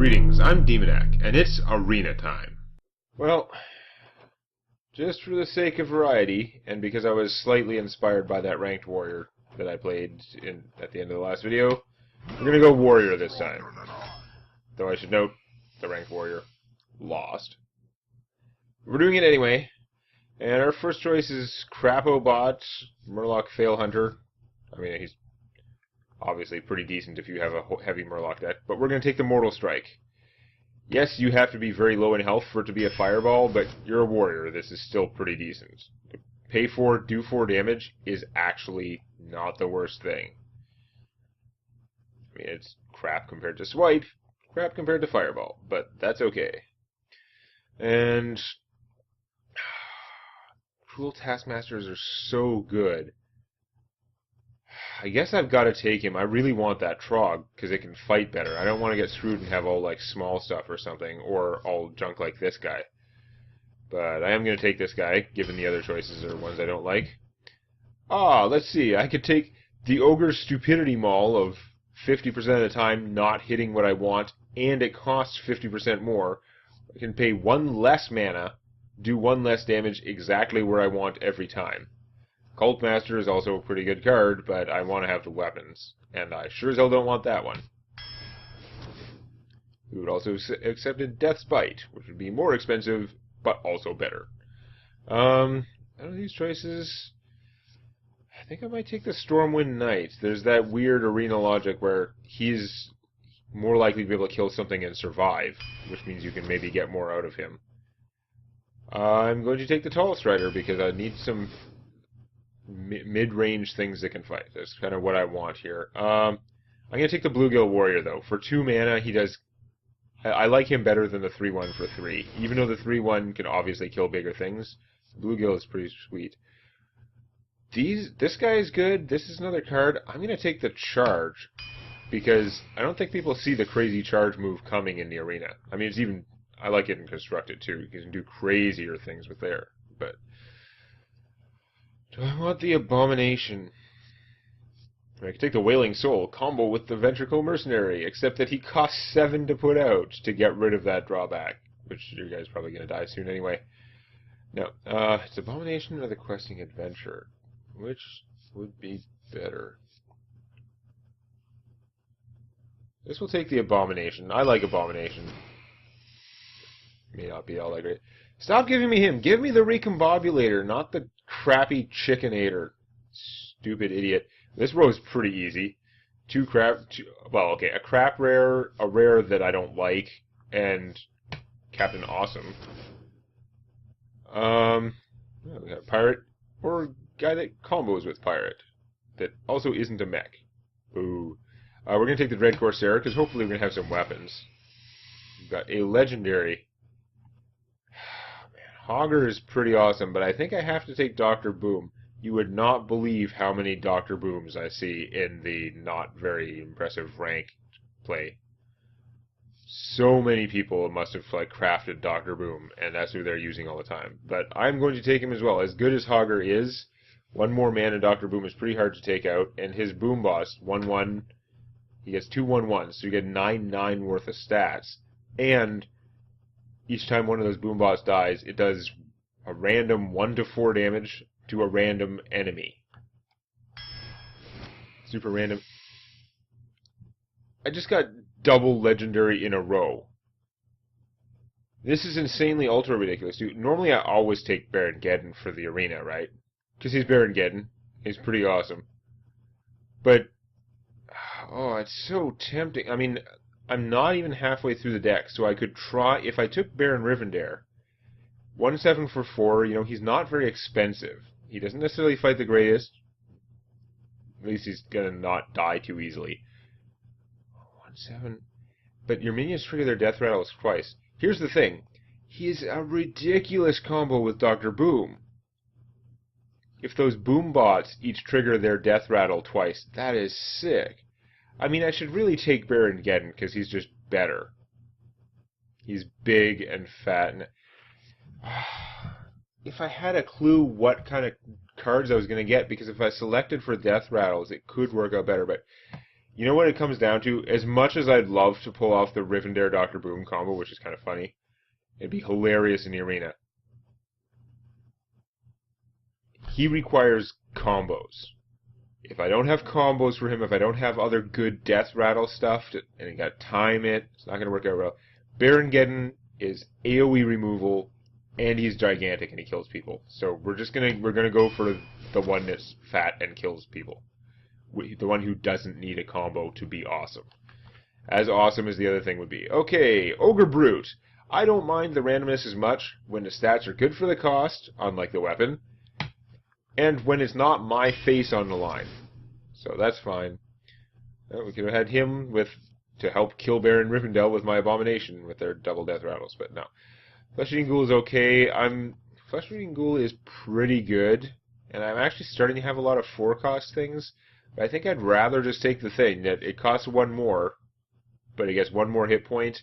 Greetings, I'm Demonac, and it's arena time. Well, just for the sake of variety, and because I was slightly inspired by that ranked warrior that I played at the end of the last video, we're gonna go warrior this time. Though I should note, the ranked warrior lost. We're doing it anyway, and our first choice is Crapobot, Murloc Fail Hunter. I mean, he's obviously pretty decent if you have a heavy Murloc deck, but we're going to take the Mortal Strike. Yes, you have to be very low in health for it to be a fireball, but you're a warrior. This is still pretty decent. Pay 4, do 4 damage is actually not the worst thing. I mean, it's crap compared to Swipe, crap compared to Fireball, but that's okay. And Cruel Taskmasters are so good. I guess I've got to take him. I really want that Trog, because it can fight better. I don't want to get screwed and have all, like, small stuff or something, or all junk like this guy. But I am going to take this guy, given the other choices are ones I don't like. Let's see. I could take the Ogre's Stupidity Maul of 50% of the time not hitting what I want, and it costs 50% more. I can pay 1 less mana, do 1 less damage exactly where I want every time. Cult Master is also a pretty good card, but I want to have the weapons, and I sure as hell don't want that one. We would also accepted Death's Bite, which would be more expensive, but also better. Out of these choices, I think I might take the Stormwind Knight. There's that weird arena logic where he's more likely to be able to kill something and survive, which means you can maybe get more out of him. I'm going to take the Tall Strider because I need some mid-range things that can fight. That's kind of what I want here. I'm going to take the Bluegill Warrior, though. For 2 mana, he does... I like him better than the 3-1 for 3. Even though the 3-1 can obviously kill bigger things, Bluegill is pretty sweet. This guy is good. This is another card. I'm going to take the Charge, because I don't think people see the crazy Charge move coming in the arena. I mean, it's even... I like it in Constructed, too. You can do crazier things with there, but... Do I want the Abomination? I can take the Wailing Soul, combo with the Ventricle Mercenary, except that he costs 7 to put out to get rid of that drawback, which you guys are probably going to die soon anyway. No, it's Abomination or the Questing Adventure? Which would be better? This will take the Abomination. I like Abomination. May not be all that great. Stop giving me him. Give me the Recombobulator, not the crappy Chickinator. Stupid idiot. This row is pretty easy. A crap rare, a rare that I don't like, and Captain Awesome. We got a Pirate, or a guy that combos with Pirate, that also isn't a mech. Ooh. We're going to take the Dread Corsair, because hopefully we're going to have some weapons. We've got a Legendary. Hogger is pretty awesome, but I think I have to take Dr. Boom. You would not believe how many Dr. Booms I see in the not very impressive ranked play. So many people must have crafted Dr. Boom, and that's who they're using all the time. But I'm going to take him as well. As good as Hogger is, 1 more mana Dr. Boom is pretty hard to take out, and his Boom Boss, 1/1, he gets 2 1/1s, so you get 9/9 worth of stats, and each time one of those Boom Boss dies, it does a random 1 to 4 damage to a random enemy. Super random. I just got double legendary in a row. This is insanely ultra ridiculous, dude. Normally I always take Baron Geddon for the arena, right? Because he's Baron Geddon. He's pretty awesome. But, oh, it's so tempting. I mean, I'm not even halfway through the deck, so I could try... If I took Baron Rivendare, 1/7 for 4, you know, he's not very expensive. He doesn't necessarily fight the greatest. At least he's gonna not die too easily. 1/7... But your minions trigger their death rattles twice. Here's the thing. He is a ridiculous combo with Dr. Boom. If those Boom bots each trigger their death rattle twice, that is sick. I mean, I should really take Baron Geddon, because he's just better. He's big and fat. And if I had a clue what kind of cards I was going to get, because if I selected for death rattles, it could work out better. But You know what it comes down to? As much as I'd love to pull off the Rivendare Dr. Boom combo, which is kind of funny, it'd be hilarious in the arena. He requires combos. If I don't have combos for him, if I don't have other good death rattle stuff, and I got to time it, it's not going to work out well. Baron Geddon is AoE removal, and he's gigantic and he kills people. So we're gonna go for the one that's fat and kills people. The one who doesn't need a combo to be awesome. As awesome as the other thing would be. Okay, Ogre Brute. I don't mind the randomness as much when the stats are good for the cost, unlike the weapon, and when it's not my face on the line. So that's fine. We could have had him to help kill Baron Rivendell with my Abomination with their double death rattles, but no. Flesh-Eating Ghoul is okay. Flesh-Eating Ghoul is pretty good, and I'm actually starting to have a lot of 4-cost things. But I think I'd rather just take the thing that it costs 1 more, but it gets 1 more hit point,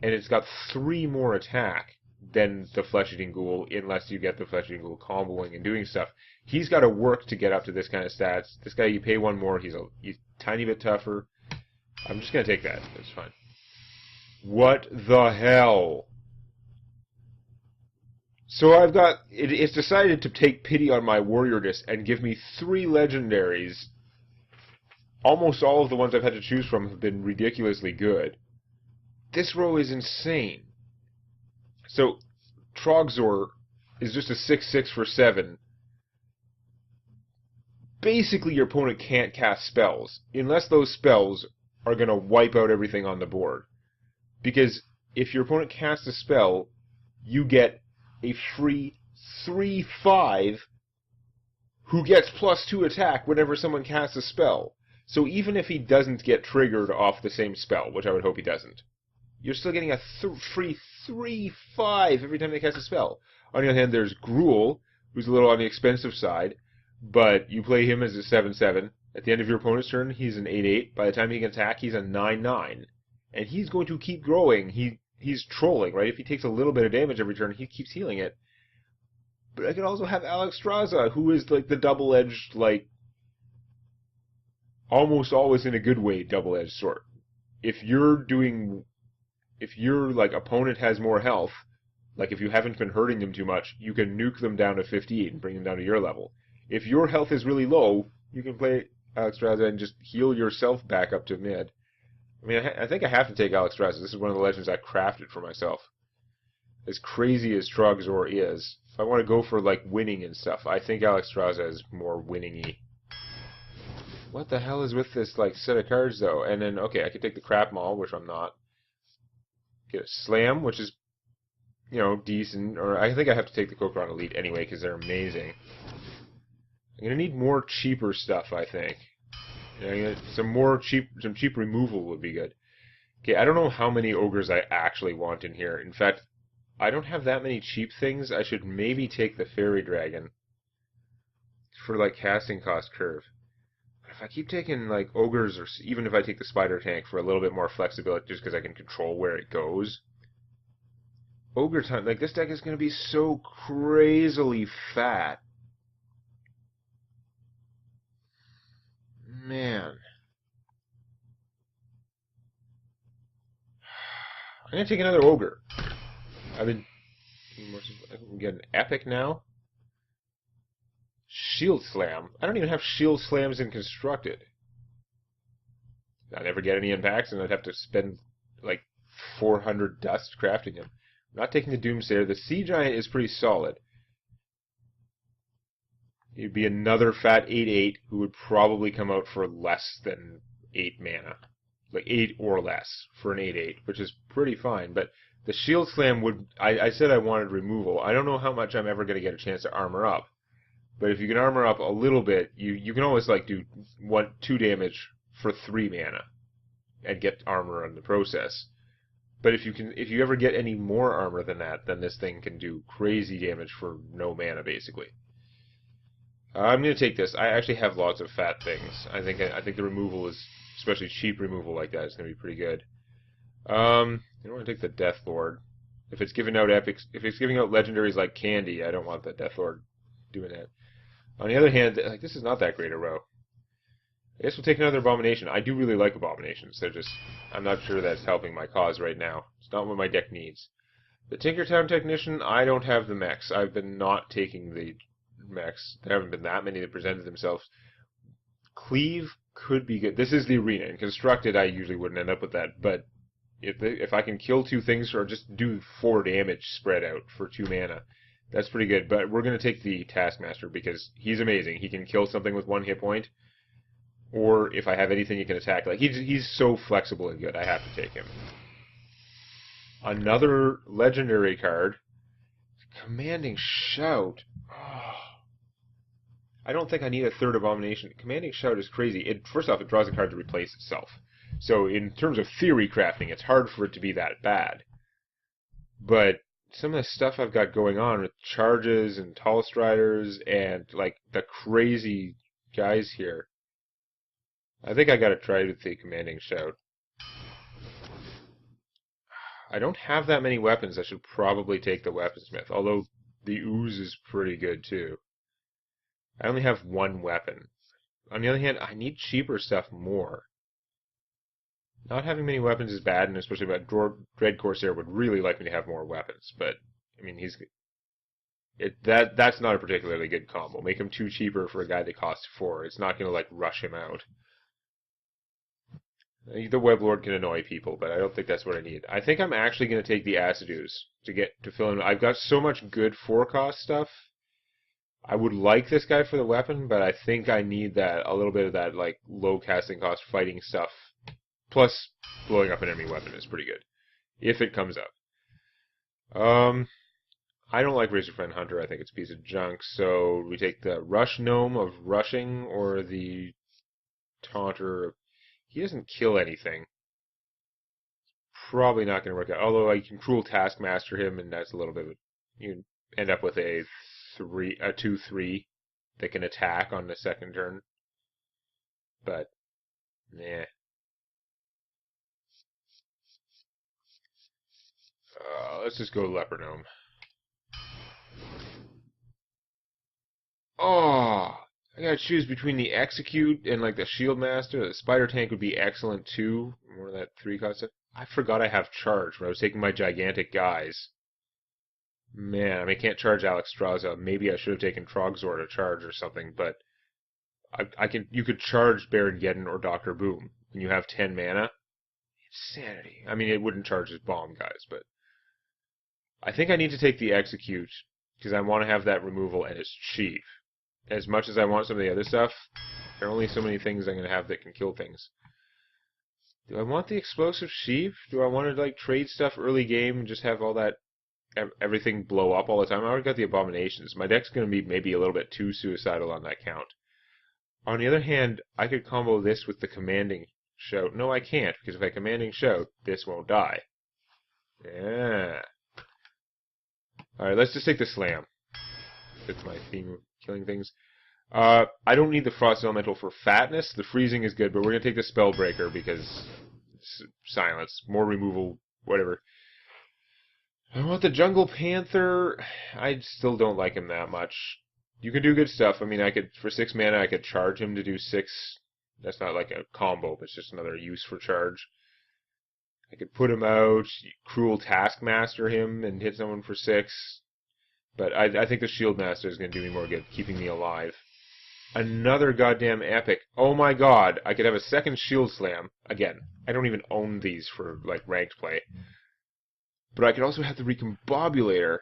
and it's got 3 more attack than the Flesh-Eating Ghoul, unless you get the Flesh-Eating Ghoul comboing and doing stuff. He's got to work to get up to this kind of stats. This guy, you pay 1 more, he's a tiny bit tougher. I'm just going to take that. That's fine. What the hell? So I've got... It's decided to take pity on my warriorness and give me 3 legendaries. Almost all of the ones I've had to choose from have been ridiculously good. This row is insane. So, Trogzor is just a 6/6 for 7. Basically, your opponent can't cast spells, unless those spells are going to wipe out everything on the board. Because if your opponent casts a spell, you get a free 3/5 who gets +2 attack whenever someone casts a spell. So even if he doesn't get triggered off the same spell, which I would hope he doesn't, you're still getting a free 3/5 every time they cast a spell. On the other hand, there's Gruul, who's a little on the expensive side, but you play him as a 7/7. At the end of your opponent's turn, he's an 8/8. By the time he can attack, he's a 9/9. And he's going to keep growing. He's trolling, right? If he takes a little bit of damage every turn, he keeps healing it. But I could also have Alexstrasza, who is like the double-edged, like, almost always in a good way, double-edged sword. If your like opponent has more health, like if you haven't been hurting them too much, you can nuke them down to 58 and bring them down to your level. If your health is really low, you can play Alexstrasza and just heal yourself back up to mid. I mean, I think I have to take Alexstrasza. This is one of the legends I crafted for myself. As crazy as Trogzor is, if I want to go for like winning and stuff, I think Alexstrasza is more winning-y. What the hell is with this like set of cards though? And then okay, I could take the Crap Maul, which I'm not. Get a Slam, which is, you know, decent. Or I think I have to take the Kokron Elite anyway because they're amazing. I'm gonna need more cheaper stuff, I think. You know, some cheap removal would be good. Okay, I don't know how many ogres I actually want in here. In fact, I don't have that many cheap things. I should maybe take the Fairy Dragon for like casting cost curve. If I keep taking like ogres, or even if I take the Spider Tank for a little bit more flexibility, just because I can control where it goes. Ogre time, like this deck is going to be so crazily fat. Man. I'm going to take another ogre. We get an epic now. Shield Slam. I don't even have Shield Slams in Constructed. I'd never get any impacts, and I'd have to spend like 400 dust crafting them. I'm not taking the Doomsayer. The Sea Giant is pretty solid. He'd be another fat 8/8 who would probably come out for less than 8 mana. Like 8 or less for an 8/8, which is pretty fine. But the Shield Slam would... I said I wanted removal. I don't know how much I'm ever going to get a chance to armor up. But if you can armor up a little bit, you can always like do 2 damage for 3 mana and get armor in the process. But if you ever get any more armor than that, then this thing can do crazy damage for no mana basically. I'm going to take this. I actually have lots of fat things. I think the removal is, especially cheap removal like that, is going to be pretty good. I don't want to take the Death Lord. If it's giving out epics, if it's giving out legendaries like candy, I don't want the Death Lord doing that. On the other hand, like this is not that great a row. I guess we'll take another Abomination. I do really like Abominations. They're just... I'm not sure that's helping my cause right now. It's not what my deck needs. The Tinkertown Technician, I don't have the mechs. I've been not taking the mechs. There haven't been that many that presented themselves. Cleave could be good. This is the Arena. In Constructed, I usually wouldn't end up with that, but if I can kill 2 things or just do 4 damage spread out for 2 mana, that's pretty good. But we're going to take the Taskmaster because he's amazing. He can kill something with 1 hit point, or if I have anything he can attack. Like he's so flexible and good, I have to take him. Another legendary card, Commanding Shout. Oh, I don't think I need a 3rd Abomination. Commanding Shout is crazy. First off, it draws a card to replace itself. So in terms of theory crafting, it's hard for it to be that bad. But some of the stuff I've got going on with charges and Tall Striders and like the crazy guys here, I think I gotta try with the Commanding Shout. I don't have that many weapons. I should probably take the Weaponsmith, although the Ooze is pretty good too. I only have 1 weapon. On the other hand, I need cheaper stuff more. Not having many weapons is bad, and especially about Dread Corsair would really like me to have more weapons. But I mean, that's not a particularly good combo. Make him too cheaper for a guy that costs 4. It's not going to like rush him out. The Weblord can annoy people, but I don't think that's what I need. I think I'm actually going to take the Acidues to fill in. I've got so much good 4-cost stuff. I would like this guy for the weapon, but I think I need a little bit of that like low casting cost fighting stuff. Plus, blowing up an enemy weapon is pretty good if it comes up. I don't like Razorfen Hunter. I think it's a piece of junk. So we take the Rush Gnome of Rushing or the Taunter. He doesn't kill anything. Probably not going to work out. Although I can Cruel Taskmaster him, and that's a little bit of you end up with a 2/3 that can attack on the 2nd turn. But nah. Let's just go Leper Gnome. Oh, I gotta choose between the Execute and like the Shield Master. The Spider Tank would be excellent too. More of that 3-cost stuff. I forgot I have Charge when I was taking my gigantic guys. Man, I mean, I can't charge Alexstrasza. Maybe I should have taken Trogzor to charge or something, but you could charge Baron Geddon or Dr. Boom, and you have 10 mana. Insanity. I mean, it wouldn't charge his bomb guys, but I think I need to take the Execute because I want to have that removal, and it's cheap. As much as I want some of the other stuff, there are only so many things I'm going to have that can kill things. Do I want the Explosive Sheep? Do I want to like trade stuff early game and just have all that everything blow up all the time? I already got the Abominations. My deck's going to be maybe a little bit too suicidal on that count. On the other hand, I could combo this with the Commanding Shout. No, I can't, because if I Commanding Shout, this won't die. Yeah. Alright, let's just take the Slam. That's my theme of killing things. I don't need the Frost Elemental for fatness. The freezing is good, but we're going to take the Spellbreaker because silence, more removal, whatever. I want the Jungle Panther. I still don't like him that much. You can do good stuff. I mean, for 6 mana, I could charge him to do 6. That's not like a combo, but it's just another use for charge. I could put him out, Cruel Taskmaster him, and hit someone for 6. But I think the Shield Master is going to do me more good, keeping me alive. Another goddamn epic. Oh my god, I could have a 2nd Shield Slam. Again, I don't even own these for, like, ranked play. But I could also have the Recombobulator.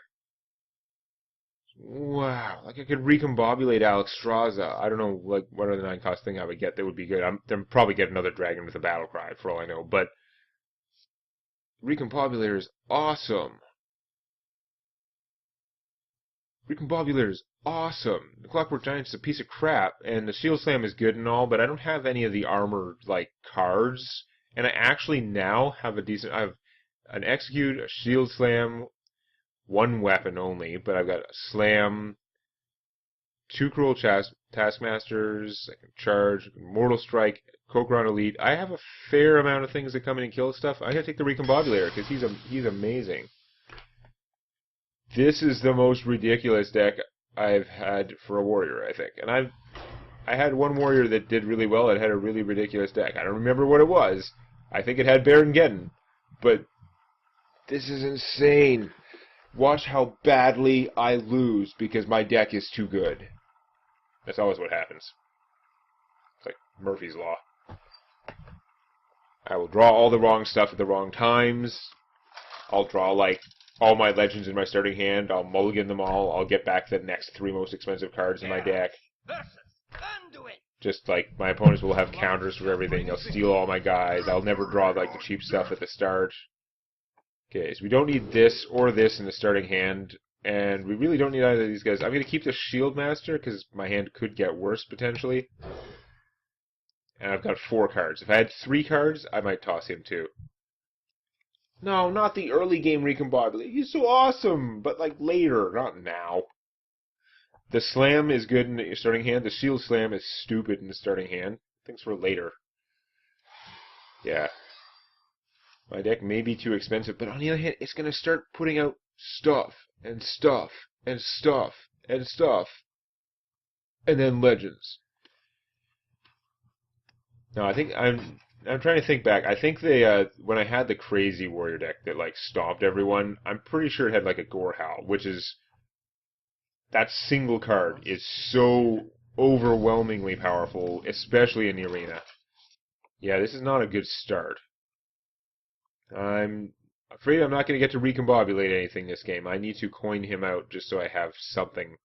Wow, like I could Recombobulate Alexstrasza. I don't know, like, what other 9-cost thing I would get that would be good. I'm probably get another dragon with a battle cry, for all I know, but Recombobulator is awesome. Recombobulator is awesome. The Clockwork Giant is a piece of crap, and the Shield Slam is good and all, but I don't have any of the armor, like, cards. And I actually now have I have an Execute, a Shield Slam, 1 weapon only, but I've got a Slam, 2 Cruel Taskmasters, I can charge, Mortal Strike, Kokron Elite. I have a fair amount of things that come in and kill stuff. I gotta take the Recombobulator, because he's amazing. This is the most ridiculous deck I've had for a warrior, I think. And I had one warrior that did really well. It had a really ridiculous deck. I don't remember what it was. I think it had Baron Geddon. But this is insane. Watch how badly I lose because my deck is too good. That's always what happens. It's like Murphy's Law. I will draw all the wrong stuff at the wrong times. I'll draw, like, all my legends in my starting hand. I'll mulligan them all. I'll get back the next 3 most expensive cards in my deck. Just, like, my opponents will have counters for everything. They'll steal all my guys. I'll never draw, like, the cheap stuff at the start. Okay, so we don't need this or this in the starting hand. And we really don't need either of these guys. I'm going to keep the Shield Master, because my hand could get worse, potentially. And I've got 4 cards. If I had 3 cards, I might toss him, too. No, not the early game recombobulate. He's so awesome! But, like, later, not now. The Slam is good in your starting hand. The Shield Slam is stupid in the starting hand. Things for later. Yeah. My deck may be too expensive, but on the other hand, it's going to start putting out stuff, and stuff, and stuff, and stuff. And then Legends. No, I think I'm trying to think back. I think they when I had the crazy warrior deck that like stomped everyone, I'm pretty sure it had like a Gore Howl, which is that single card is so overwhelmingly powerful, especially in the arena. Yeah, this is not a good start. I'm afraid I'm not going to get to recombobulate anything this game. I need to coin him out just so I have something.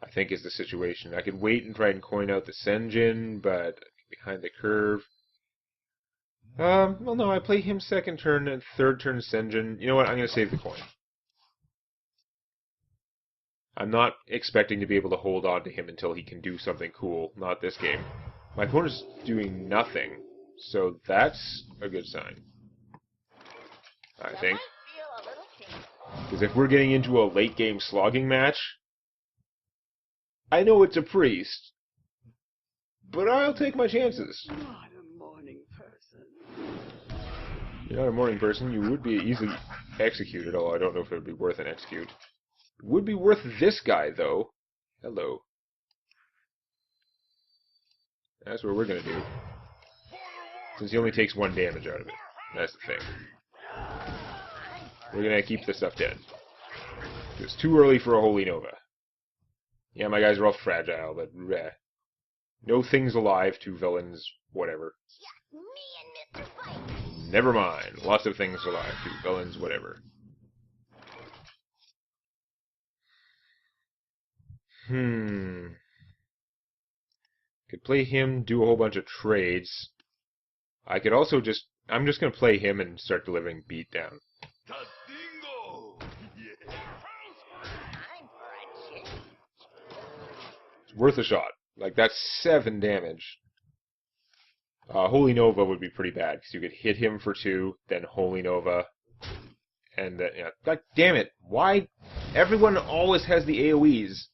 I think is the situation. I could wait and try and coin out the Senjin, but behind the curve. Well, no, I play him second turn and third turn Senjin. You know what? I'm going to save the coin. I'm not expecting to be able to hold on to him until he can do something cool. Not this game. My opponent's doing nothing, so that's a good sign. I think. Because if we're getting into a late game slogging match, I know it's a priest, but I'll take my chances. Not a morning person. You're not a morning person. You would be easily executed, although I don't know if it would be worth an execute. It would be worth this guy, though. Hello. That's what we're going to do. Since he only takes 1 damage out of it. That's the thing. We're going to keep this stuff dead. It's too early for a Holy Nova. Yeah, my guys are all fragile, but no things alive, 2 villains, whatever. Never mind. Lots of things alive, 2 villains, whatever. Could play him, do a whole bunch of trades. I could also just... I'm just going to play him and start delivering beatdown. It's worth a shot. Like, that's 7 damage. Holy Nova would be pretty bad, because you could hit him for 2, then Holy Nova, and then, yeah. God damn it! Why? Everyone always has the AoEs.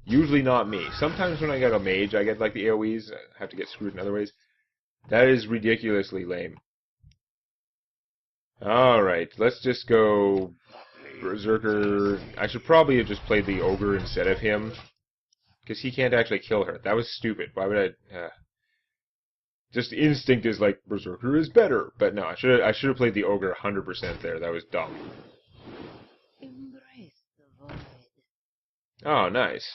Usually not me. Sometimes when I get a mage, I get, like, the AoEs. I have to get screwed in other ways. That is ridiculously lame. Alright, let's just go Berserker. I should probably have just played the Ogre instead of him, because he can't actually kill her. That was stupid. Why would I... Just instinct is like, Berserker is better. But no, I should have played the Ogre 100% there. That was dumb. Embrace the void. Oh, nice.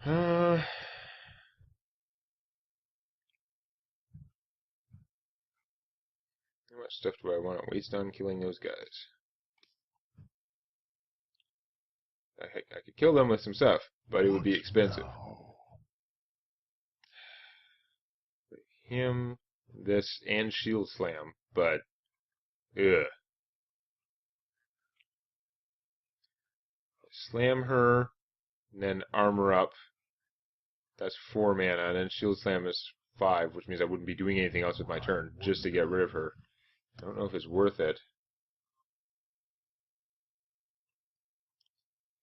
How much stuff do I want to waste on killing those guys? I could kill them with some stuff, but it would be expensive. Him, this, and Shield Slam, but... Ugh. Slam her, and then armor up. That's 4 mana, and then Shield Slam is 5, which means I wouldn't be doing anything else with my turn, just to get rid of her. I don't know if it's worth it.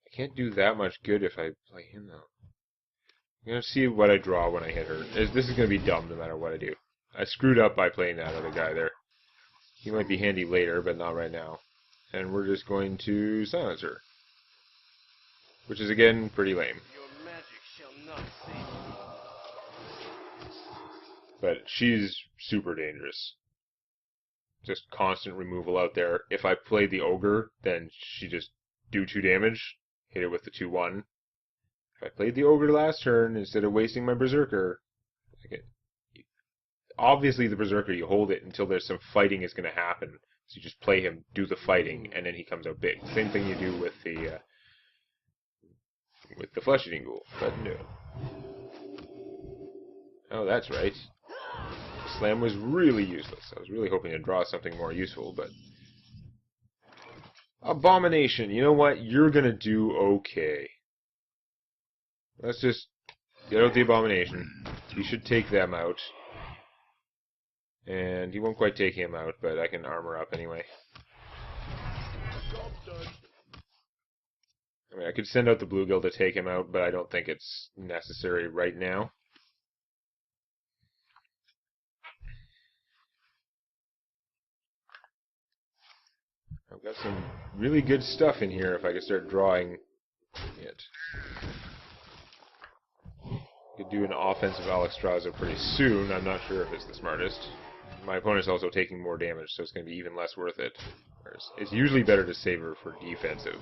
I can't do that much good if I play him, though. I'm going to see what I draw when I hit her. This is going to be dumb no matter what I do. I screwed up by playing that other guy there. He might be handy later, but not right now. And we're just going to silence her. Which is, again, pretty lame. Your magic shall not save you. But she's super dangerous. Just constant removal out there. If I played the Ogre, then she just do 2 damage. Hit it with the 2-1. If I played the Ogre last turn, instead of wasting my Berserker, obviously the Berserker, you hold it until there's some fighting is going to happen. So you just play him, do the fighting, and then he comes out big. Same thing you do with the Flesh-Eating Ghoul, but no. Oh, that's right. Slam was really useless. I was really hoping to draw something more useful, but... Abomination! You know what? You're gonna do okay. Let's just get out the Abomination. He should take them out. And he won't quite take him out, but I can armor up anyway. I mean, I could send out the Bluegill to take him out, but I don't think it's necessary right now. I've got some really good stuff in here if I could start drawing it. Could do an offensive Alexstrasza pretty soon. I'm not sure if it's the smartest. My opponent's also taking more damage, so it's going to be even less worth it. Whereas it's usually better to save her for defensive.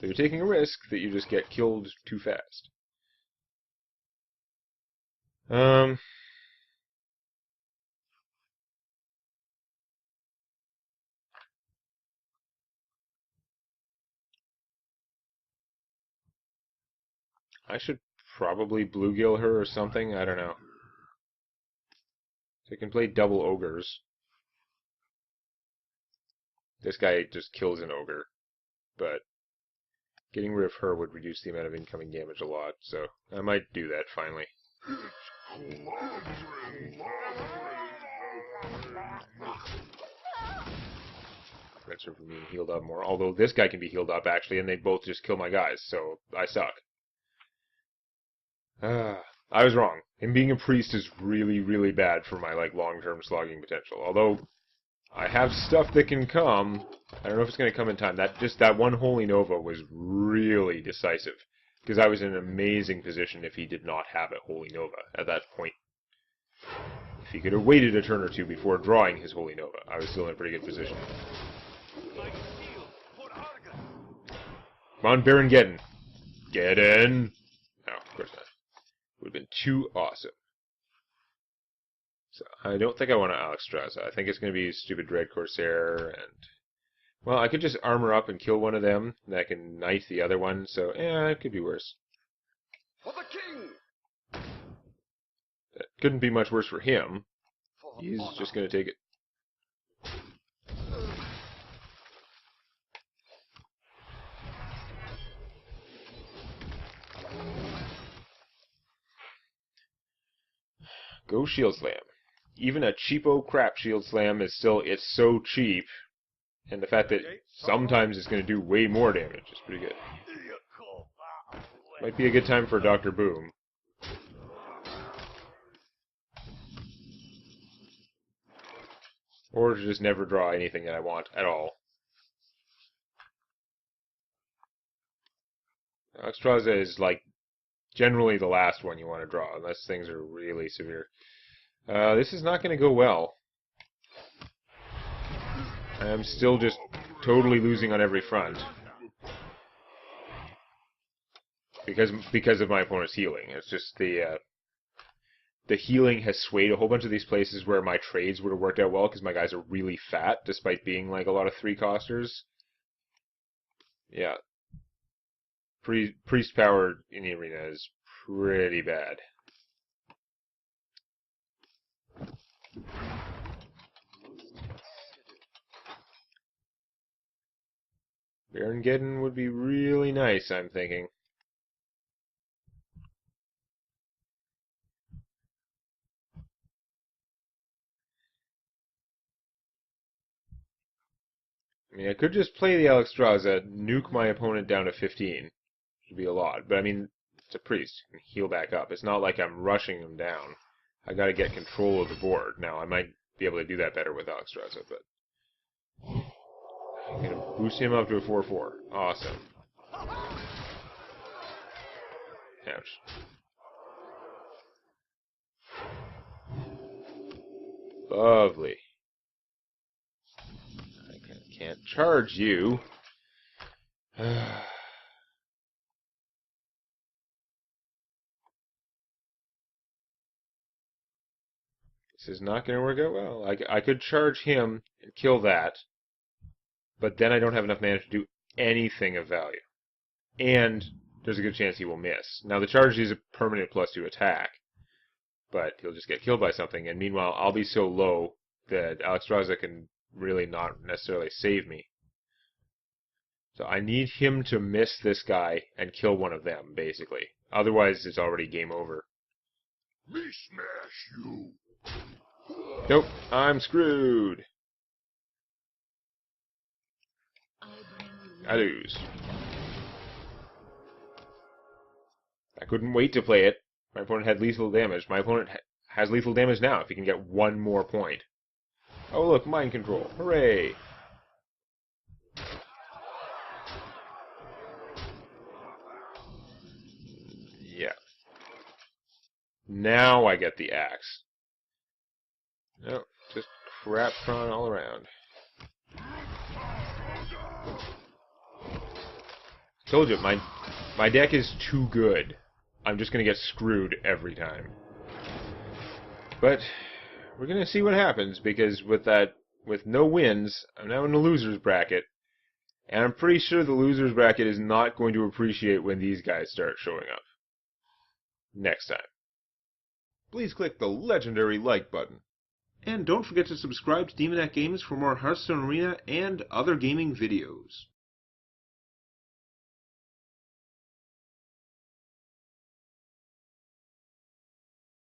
So you're taking a risk that you just get killed too fast. I should probably Bluegill her or something. I don't know. So I can play double Ogres. This guy just kills an Ogre. But getting rid of her would reduce the amount of incoming damage a lot. So I might do that finally. That's for being healed up more. Although this guy can be healed up actually, and they both just kill my guys, so I suck. I was wrong. Him being a priest is really, really bad for my long-term slogging potential. Although I have stuff that can come. I don't know if it's going to come in time. That one Holy Nova was really decisive, because I was in an amazing position if he did not have a Holy Nova at that point. If he could have waited a turn or two before drawing his Holy Nova, I was still in a pretty good position. Come on, Baron Geddon. Geddon! No, of course not. Would have been too awesome. So I don't think I want to Alexstrasza. I think it's going to be stupid Dread Corsair, and... Well, I could just armor up and kill one of them, and I can knight the other one, so, it could be worse. For the king! That couldn't be much worse for him. He's just going to take it. Go Shield Slam. Even a cheapo crap Shield Slam is still, it's so cheap. And the fact that sometimes it's going to do way more damage is pretty good. Might be a good time for Dr. Boom. Or to just never draw anything that I want at all. Alexstrasza is generally the last one you want to draw, unless things are really severe. This is not going to go well. I'm still just totally losing on every front. Because of my opponent's healing. It's just the healing has swayed a whole bunch of these places where my trades would have worked out well, because my guys are really fat, despite being a lot of 3-costers. Yeah. Priest power in the arena is pretty bad. Baron Geddon would be really nice, I'm thinking. I mean, I could just play the Alexstrasza, nuke my opponent down to 15. Which would be a lot. But I mean, it's a priest. You can heal back up. It's not like I'm rushing him down. I gotta get control of the board. Now, I might be able to do that better with Alexstrasza, but... I'm gonna boost him up to a 4-4. Awesome. Ouch. Lovely. I can't charge you. This is not going to work out well. I could charge him and kill that, but then I don't have enough mana to do anything of value. And there's a good chance he will miss. Now, the charge is a permanent +2 attack, but he'll just get killed by something, and meanwhile, I'll be so low that Alexstrasza can really not necessarily save me. So I need him to miss this guy and kill one of them, basically. Otherwise, it's already game over. Me smash you. Nope, I'm screwed. I lose. I couldn't wait to play it. My opponent had lethal damage. My opponent has lethal damage now if he can get one more point. Oh look, mind control. Hooray! Yeah. Now I get the axe. No, just crap thrown all around. Told you, my deck is too good. I'm just gonna get screwed every time. But we're gonna see what happens, because with no wins, I'm now in the losers bracket, and I'm pretty sure the losers bracket is not going to appreciate when these guys start showing up. Next time. Please click the legendary like button. And don't forget to subscribe to Demonac Games for more Hearthstone Arena and other gaming videos.